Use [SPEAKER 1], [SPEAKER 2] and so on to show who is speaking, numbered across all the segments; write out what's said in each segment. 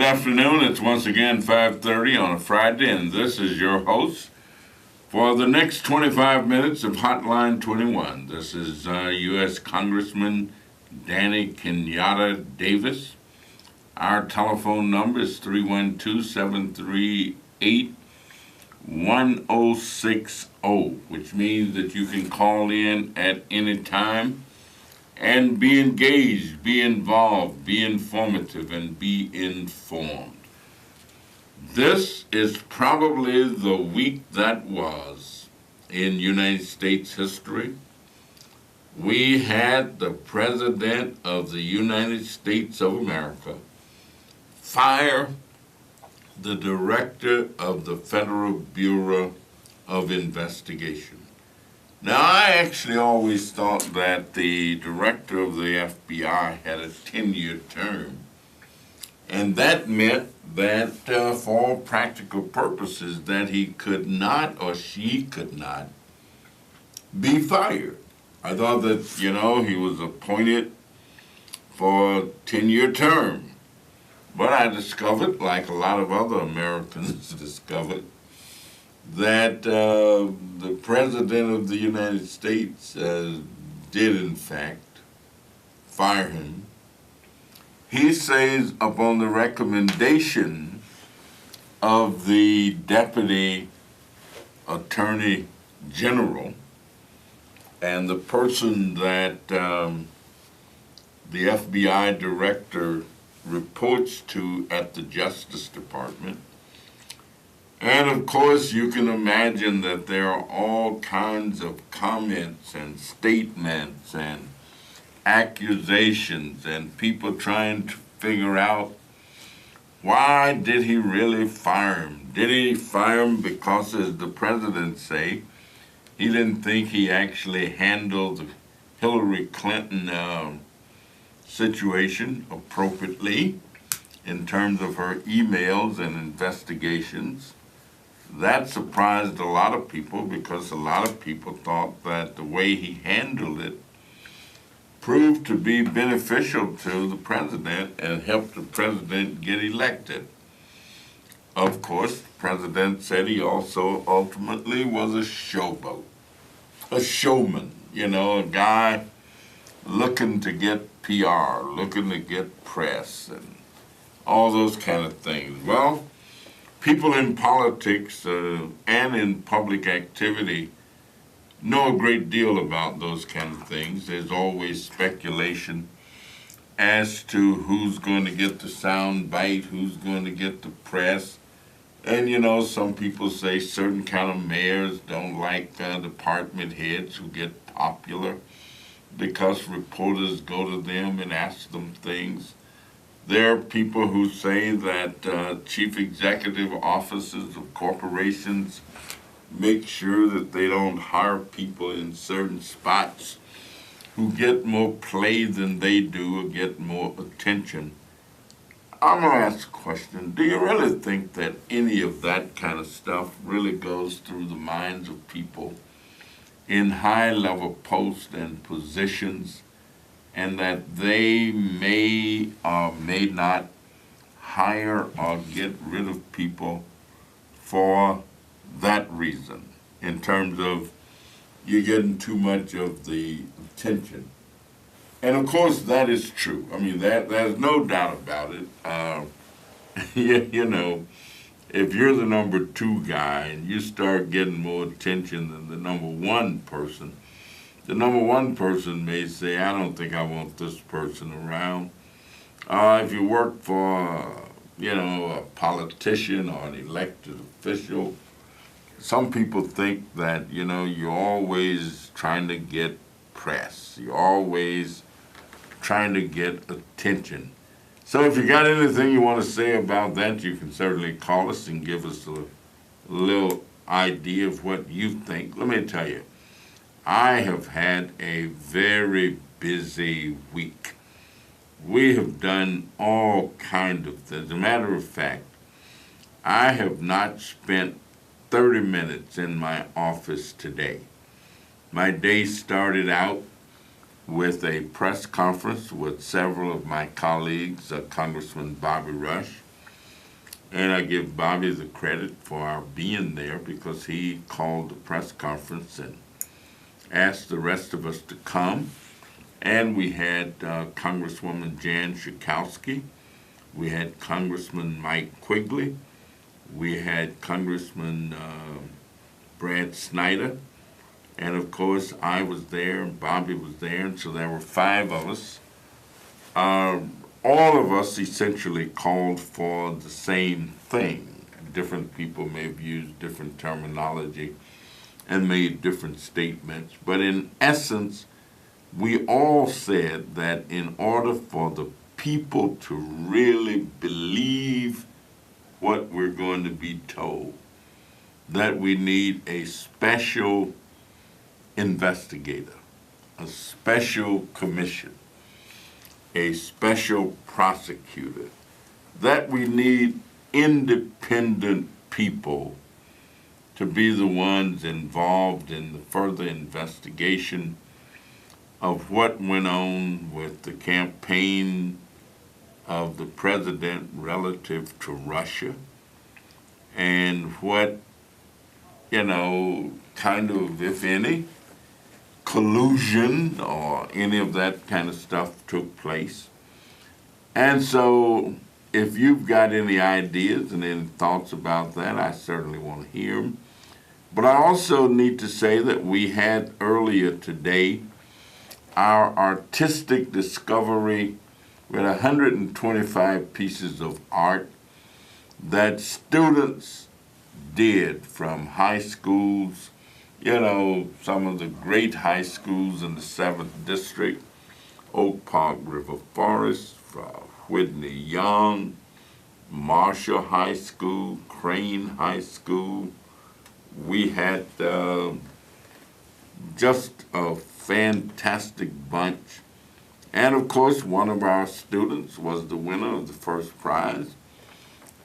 [SPEAKER 1] afternoon. It's once again 5:30 on a Friday, and this is your host for the next 25 minutes of Hotline 21. This is U.S. Congressman Danny Kenyatta Davis. Our telephone number is 312-738-1060, which means that you can call in at any time and be engaged, be involved, be informative, and be informed. This is probably the week that was in United States history. We had the President of the United States of America fire the Director of the Federal Bureau of Investigation. Now, I actually always thought that the director of the FBI had a 10-year term, and that meant that for all practical purposes that he could not or she could not be fired. I thought that, he was appointed for a 10-year term, but I discovered, like a lot of other Americans discovered, that the President of the United States did, in fact, fire him. He says, upon the recommendation of the Deputy Attorney General and the person that the FBI Director reports to at the Justice Department. And of course, you can imagine that there are all kinds of comments and statements and accusations and people trying to figure out, why did he really fire him? Did he fire him because, as the president say, he didn't think he actually handled the Hillary Clinton situation appropriately in terms of her emails and investigations? That surprised a lot of people because a lot of people thought that the way he handled it proved to be beneficial to the president and helped the president get elected. Of course, the president said he also ultimately was a showboat, a showman, a guy looking to get PR, looking to get press, and all those kind of things. Well, people in politics and in public activity know a great deal about those kind of things. There's always speculation as to who's going to get the sound bite, who's going to get the press. And some people say certain kind of mayors don't like department heads who get popular because reporters go to them and ask them things. There are people who say that chief executive officers of corporations make sure that they don't hire people in certain spots who get more play than they do or get more attention. I'm going to ask a question. Do you really think that any of that kind of stuff really goes through the minds of people in high-level posts and positions, and that they may or may not hire or get rid of people for that reason, in terms of you're getting too much of the attention? And of course, that is true. I mean, there's no doubt about it. If you're the number 2 guy and you start getting more attention than the number 1 person, the number 1 person may say, I don't think I want this person around. If you work for, a politician or an elected official, some people think that, you're always trying to get press. You're always trying to get attention. So if you got anything you want to say about that, you can certainly call us and give us a little idea of what you think. Let me tell you, I have had a very busy week. We have done all kinds of things. As a matter of fact, I have not spent 30 minutes in my office today. My day started out with a press conference with several of my colleagues, Congressman Bobby Rush, And I give Bobby the credit for our being there because he called the press conference and asked the rest of us to come. And we had Congresswoman Jan Schakowsky. We had Congressman Mike Quigley. We had Congressman Brad Snyder. And of course, I was there, and Bobby was there, and so there were 5 of us. All of us essentially called for the same thing. Different people may have used different terminology and made different statements, but in essence, we all said that in order for the people to really believe what we're going to be told, that we need a special investigator, a special commission, a special prosecutor, that we need independent people to be the ones involved in the further investigation of what went on with the campaign of the president relative to Russia and what, kind of, if any, collusion or any of that kind of stuff took place. And so if you've got any ideas and any thoughts about that, I certainly want to hear them. But I also need to say that we had earlier today our artistic discovery with 125 pieces of art that students did from high schools, some of the great high schools in the 7th District, Oak Park River Forest, Whitney Young, Marshall High School, Crane High School. We had just a fantastic bunch. And of course, one of our students was the winner of the first prize.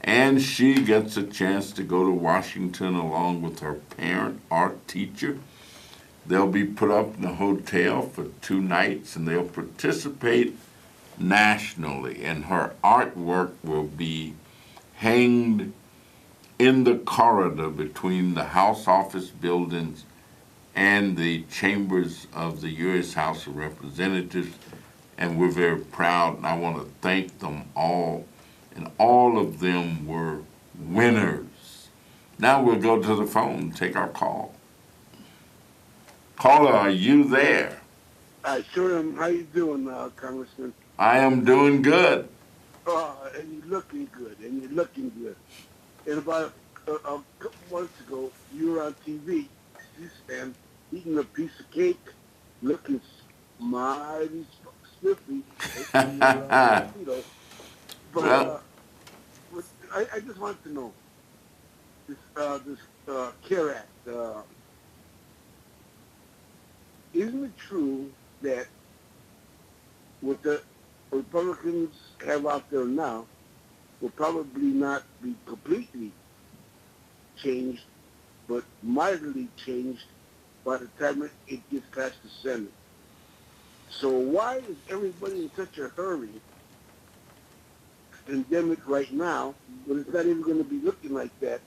[SPEAKER 1] And she gets a chance to go to Washington along with her parent, art teacher. They'll be put up in a hotel for 2 nights, and they'll participate nationally. And her artwork will be hanged in the corridor between the House office buildings and the chambers of the U.S. House of Representatives. And we're very proud, and I want to thank them all. And all of them were winners. Now we'll go to the phone and take our call. Caller, are you there?
[SPEAKER 2] I sure am. How you doing, Congressman?
[SPEAKER 1] I am doing good.
[SPEAKER 2] And you're looking good, and you're looking good. And about a couple months ago, you were on TV, and eating a piece of cake, looking mighty spiffy. But I just want to know this CARE Act. Isn't it true that what the Republicans have out there now will probably not be completely changed, but mildly changed by the time it gets past the Senate? So why is everybody in such a hurry? Pandemic right now, but it's not even going to be looking like that,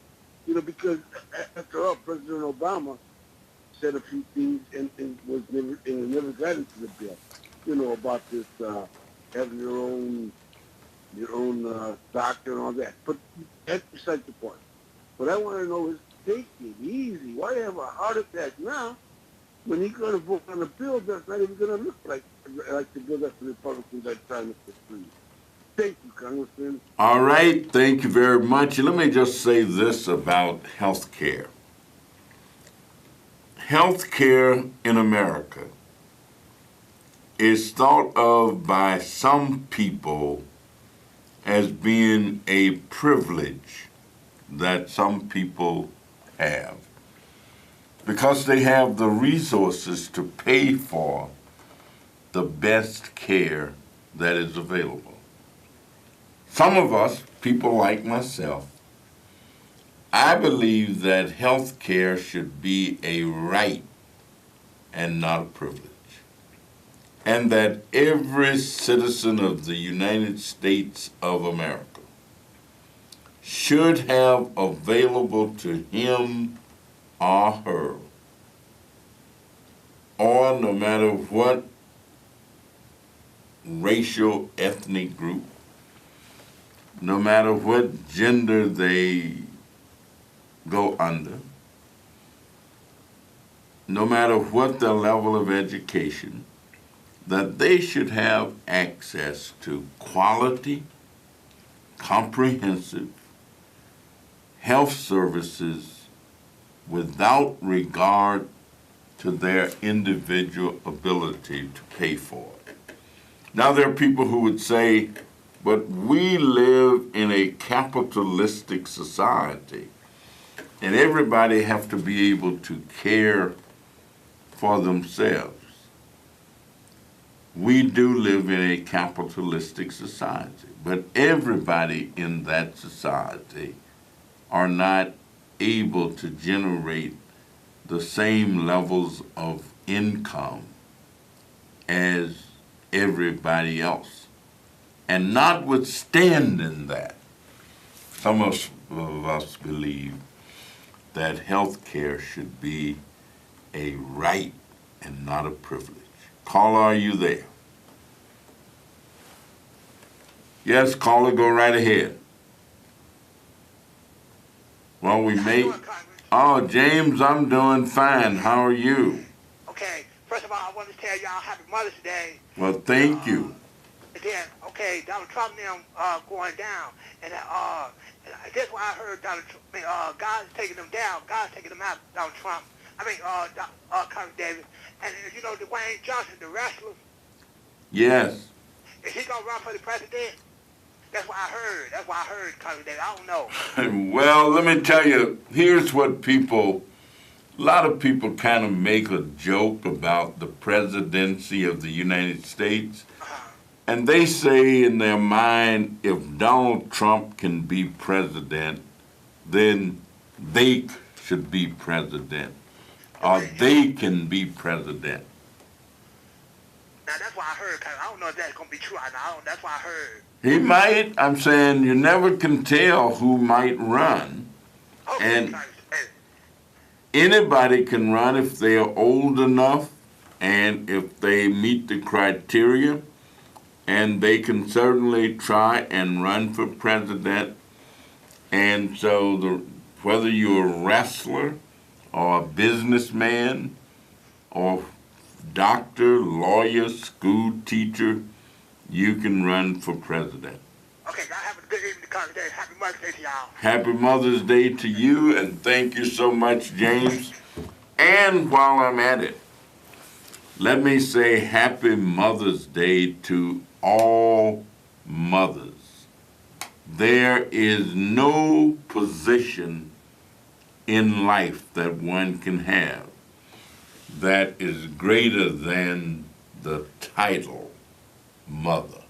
[SPEAKER 2] because after all, President Obama said a few things and never got into the bill, about this having your own doctor and all that. But that's beside the point. What I want to know is, take it easy. Why have a heart attack now when he's going to vote on a bill that's not even going to look like the bill that the Republicans are trying to put through? Thank you, Congressman.
[SPEAKER 1] All right, thank you very much. And let me just say this about health care. Health care in America is thought of by some people as being a privilege that some people have because they have the resources to pay for the best care that is available. Some of us, people like myself, I believe that health care should be a right and not a privilege. And that every citizen of the United States of America should have available to him or her, or no matter what racial, ethnic group, no matter what gender they go under, no matter what their level of education, that they should have access to quality, comprehensive health services without regard to their individual ability to pay for it. Now, there are people who would say, but we live in a capitalistic society, and everybody have to be able to care for themselves. We do live in a capitalistic society, but everybody in that society are not able to generate the same levels of income as everybody else. And notwithstanding that, some of us believe that health care should be a right and not a privilege. Caller, are you there? Yes, caller, go right ahead. Well, we may. Oh, James, I'm doing fine. How are you?
[SPEAKER 3] Okay, first of all, I want to tell y'all Happy Mother's Day.
[SPEAKER 1] Well, thank you.
[SPEAKER 3] And then, okay, Donald Trump and them going down, and that's why I heard God's taking them down. God's taking them out, Donald Trump. Congressman Davis. And you know, Dwayne Johnson, the wrestler.
[SPEAKER 1] Yes.
[SPEAKER 3] Is he gonna run for the president? That's what I heard. That's what I heard, Congressman Davis. I don't know.
[SPEAKER 1] Well, let me tell you, here's what a lot of people kind of make a joke about the presidency of the United States. And they say in their mind, if Donald Trump can be president, then they should be president. Or they can be president.
[SPEAKER 3] Now, that's what I heard. I don't know if that's going to be true or not. That's what I heard.
[SPEAKER 1] He might. I'm saying you never can tell who might run.
[SPEAKER 3] Okay,
[SPEAKER 1] and anybody can run if they're old enough and if they meet the criteria. And they can certainly try and run for president. And so whether you're a wrestler or a businessman or doctor, lawyer, school teacher, you can run for president.
[SPEAKER 3] Okay, y'all have a good evening, Congressman. Happy Mother's Day to y'all.
[SPEAKER 1] Happy Mother's Day to you, and thank you so much, James. And while I'm at it, let me say Happy Mother's Day to all mothers. There is no position in life that one can have that is greater than the title mother.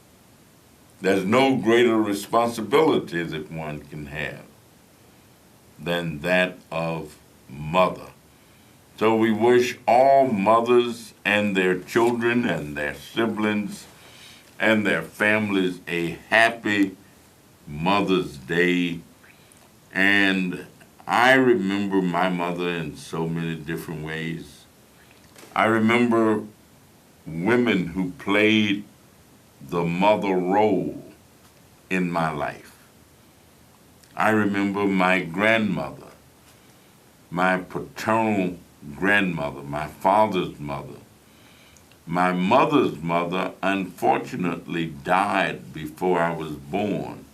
[SPEAKER 1] There's no greater responsibility that one can have than that of mother. So we wish all mothers and their children and their siblings and their families a happy Mother's Day. And I remember my mother in so many different ways. I remember women who played the mother role in my life. I remember my grandmother, my paternal grandmother, my father's mother. My mother's mother unfortunately died before I was born,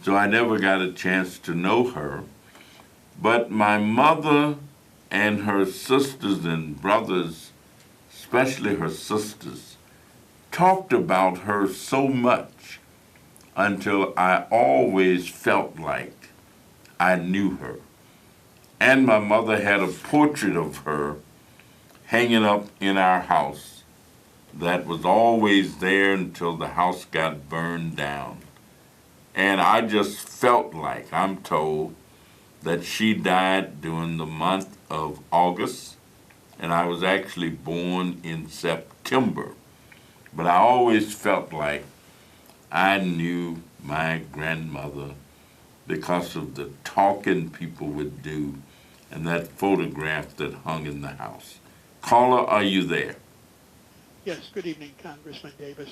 [SPEAKER 1] so I never got a chance to know her. But my mother and her sisters and brothers, especially her sisters, talked about her so much until I always felt like I knew her. And my mother had a portrait of her hanging up in our house that was always there until the house got burned down. And I just felt like, I'm told, that she died during the month of August, and I was actually born in September. But I always felt like I knew my grandmother because of the talking people would do and that photograph that hung in the house. Caller, are you there?
[SPEAKER 4] Yes, good evening, Congressman Davis.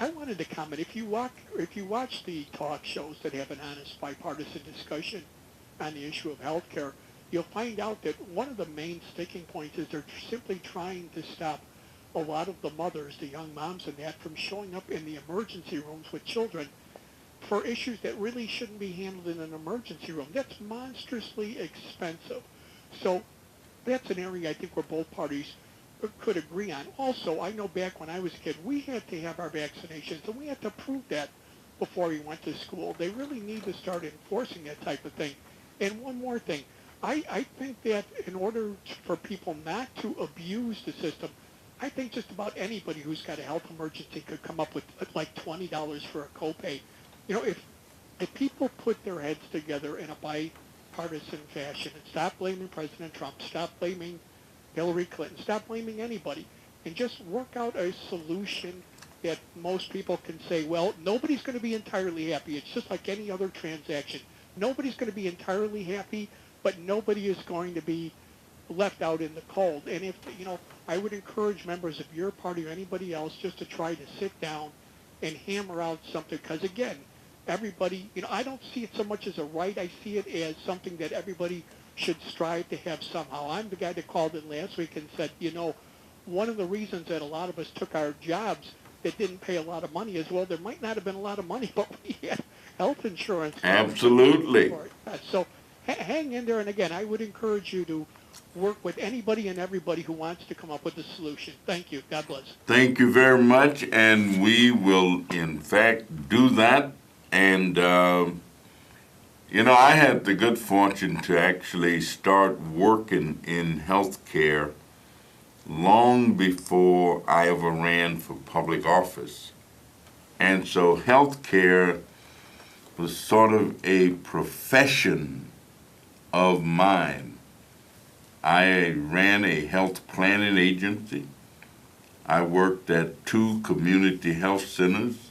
[SPEAKER 4] I wanted to comment. If you watch the talk shows that have an honest bipartisan discussion on the issue of health care, you'll find out that one of the main sticking points is they're simply trying to stop a lot of the mothers, the young moms and that, from showing up in the emergency rooms with children for issues that really shouldn't be handled in an emergency room. That's monstrously expensive. So that's an area I think where both parties could agree on. Also, I know back when I was a kid, we had to have our vaccinations, and we had to prove that before we went to school. They really need to start enforcing that type of thing. And one more thing, I think that in order for people not to abuse the system, I think just about anybody who's got a health emergency could come up with like $20 for a copay. You know, if people put their heads together in a bipartisan fashion and stop blaming President Trump, stop blaming Hillary Clinton, stop blaming anybody, and just work out a solution that most people can say, well, nobody's going to be entirely happy. It's just like any other transaction. Nobody's going to be entirely happy, but nobody is going to be left out in the cold. And if, you know, I would encourage members of your party or anybody else just to try to sit down and hammer out something, because again, everybody, you know, I don't see it so much as a right. I see it as something that everybody should strive to have somehow. I'm the guy that called in last week and said, you know, one of the reasons that a lot of us took our jobs that didn't pay a lot of money is, well, there might not have been a lot of money, but we had health insurance.
[SPEAKER 1] Absolutely.
[SPEAKER 4] So hang in there. And again, I would encourage you to work with anybody and everybody who wants to come up with a solution. Thank you. God bless.
[SPEAKER 1] Thank you very much, and we will, in fact, do that. And, you know, I had the good fortune to actually start working in healthcare long before I ever ran for public office. And so healthcare was sort of a profession of mine. I ran a health planning agency. I worked at 2 community health centers,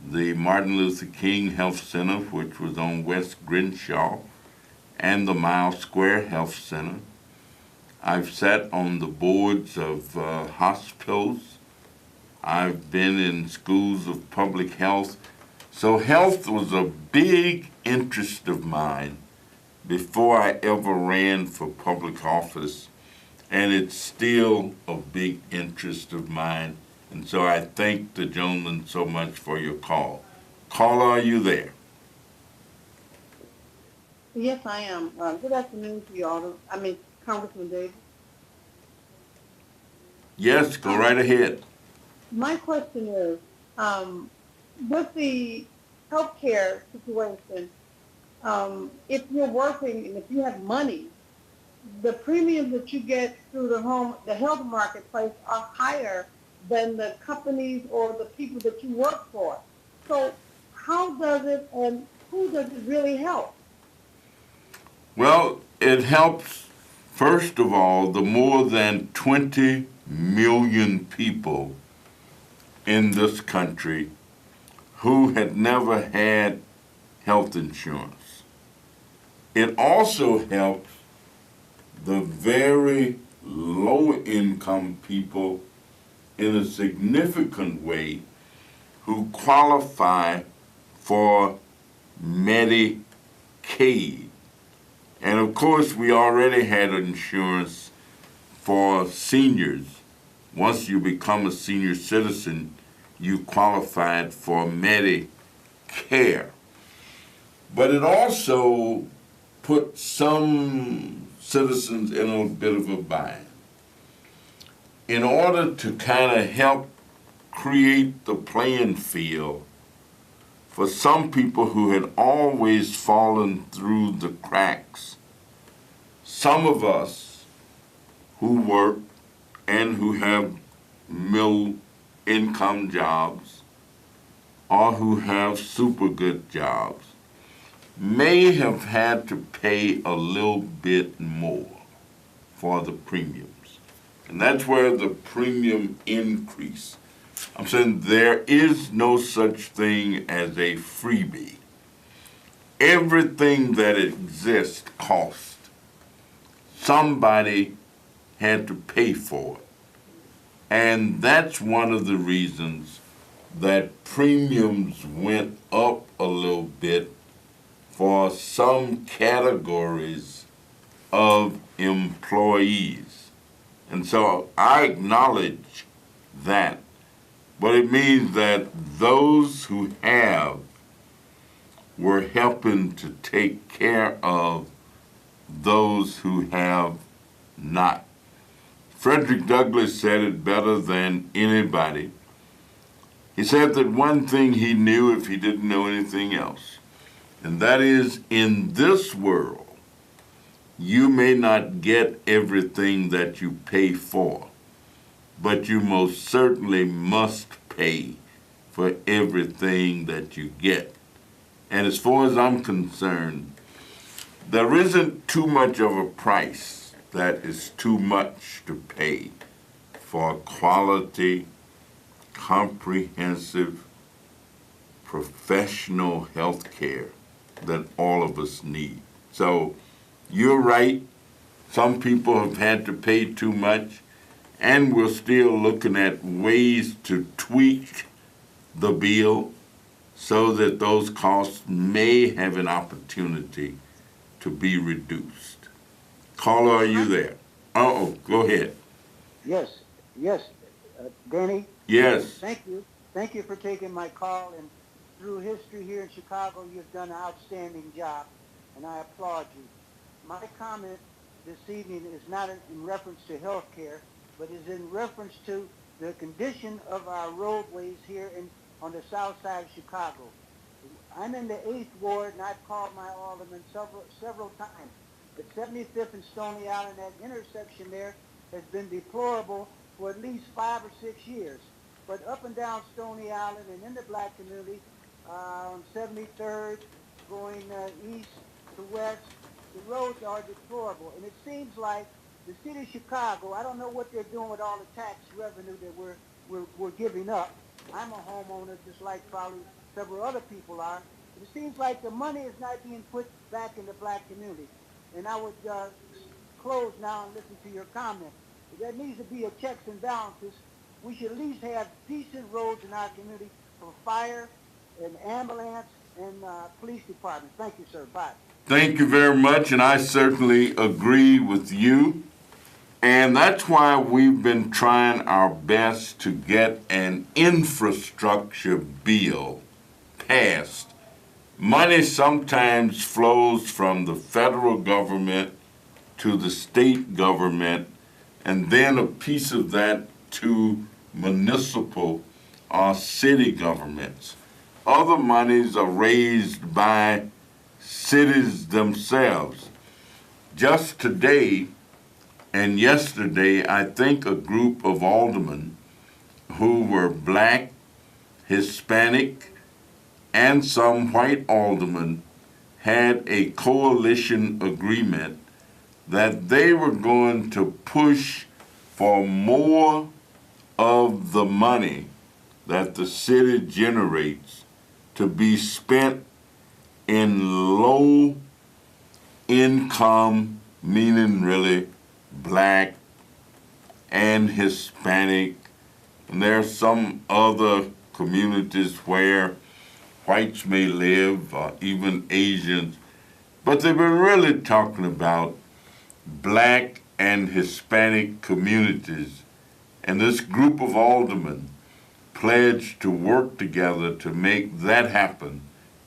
[SPEAKER 1] the Martin Luther King Health Center, which was on West Grinshaw, and the Mile Square Health Center. I've sat on the boards of hospitals. I've been in schools of public health. So health was a big interest of mine before I ever ran for public office, and it's still a big interest of mine. And so I thank the gentleman so much for your call. Caller, are you there?
[SPEAKER 5] Yes, I am. Good afternoon to you all. Congressman Davis.
[SPEAKER 1] Yes, go right ahead.
[SPEAKER 5] My question is, with the healthcare situation, if you're working and if you have money, the premiums that you get through the health marketplace are higher than the companies or the people that you work for. So how does it and who does it really help?
[SPEAKER 1] Well, it helps, first of all, the more than 20 million people in this country who had never had health insurance. It also helps the very low-income people in a significant way who qualify for Medicaid. And of course, we already had insurance for seniors. Once you become a senior citizen, you qualified for Medicare. But it also put some citizens in a bit of a bind. In order to kind of help create the playing field for some people who had always fallen through the cracks, some of us who work and who have middle income jobs or who have super good jobs may have had to pay a little bit more for the premiums. And that's where the premium increase. I'm saying there is no such thing as a freebie. everything that exists cost. Somebody had to pay for it. And that's one of the reasons that premiums went up a little bit for some categories of employees. And so I acknowledge that. But it means that those who have were helping to take care of those who have not. Frederick Douglass said it better than anybody. He said that one thing he knew if he didn't know anything else, and that is, in this world, you may not get everything that you pay for, but you most certainly must pay for everything that you get. And as far as I'm concerned, there isn't too much of a price that is too much to pay for quality, comprehensive, professional health care that all of us need. So you're right. Some people have had to pay too much, and we're still looking at ways to tweak the bill so that those costs may have an opportunity to be reduced. Caller, are you there? Uh-oh, go ahead.
[SPEAKER 6] Yes, Danny.
[SPEAKER 1] Yes.
[SPEAKER 6] Thank you. Thank you for taking my call. And through history here in Chicago, you've done an outstanding job, and I applaud you. My comment this evening is not in reference to health care, but is in reference to the condition of our roadways here on the south side of Chicago. I'm in the 8th Ward, and I've called my alderman several times. But 75th and Stony Island, that intersection there has been deplorable for at least 5 or 6 years. But up and down Stony Island and in the black community, on 73rd, going east to west, the roads are deplorable. And it seems like the city of Chicago, I don't know what they're doing with all the tax revenue that we're giving up. I'm a homeowner just like probably several other people are. But it seems like the money is not being put back in the black community. And I would close now and listen to your comment. There needs to be a checks and balances. We should at least have decent roads in our community for fire and ambulance and police departments. Thank you, sir. Bye.
[SPEAKER 1] Thank you very much, and I certainly agree with you. And that's why we've been trying our best to get an infrastructure bill passed. Money sometimes flows from the federal government to the state government, and then a piece of that to municipal or city governments. Other monies are raised by cities themselves. Just today and yesterday, I think a group of aldermen who were black, Hispanic, and some white aldermen had a coalition agreement that they were going to push for more of the money that the city generates to be spent in low income, meaning really black and Hispanic. And there are some other communities where whites may live, or even Asians, but they were really talking about black and Hispanic communities. And this group of aldermen pledged to work together to make that happen.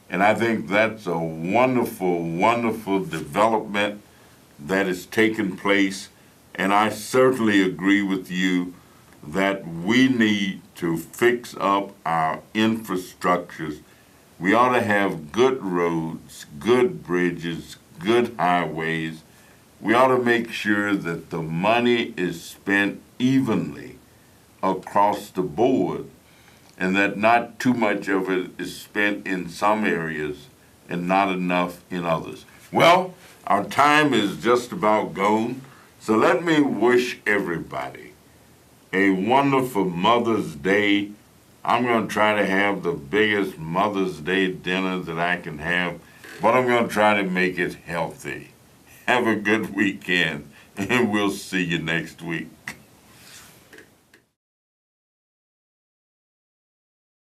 [SPEAKER 1] And I think that's a wonderful, wonderful development that has taken place. And I certainly agree with you that we need to fix up our infrastructures. We ought to have good roads, good bridges, good highways. We ought to make sure that the money is spent evenly across the board, and that not too much of it is spent in some areas and not enough in others. Well, our time is just about gone, so let me wish everybody a wonderful Mother's Day. I'm going to try to have the biggest Mother's Day dinner that I can have. but I'm going to try to make it healthy. Have a good weekend, and we'll see you next week.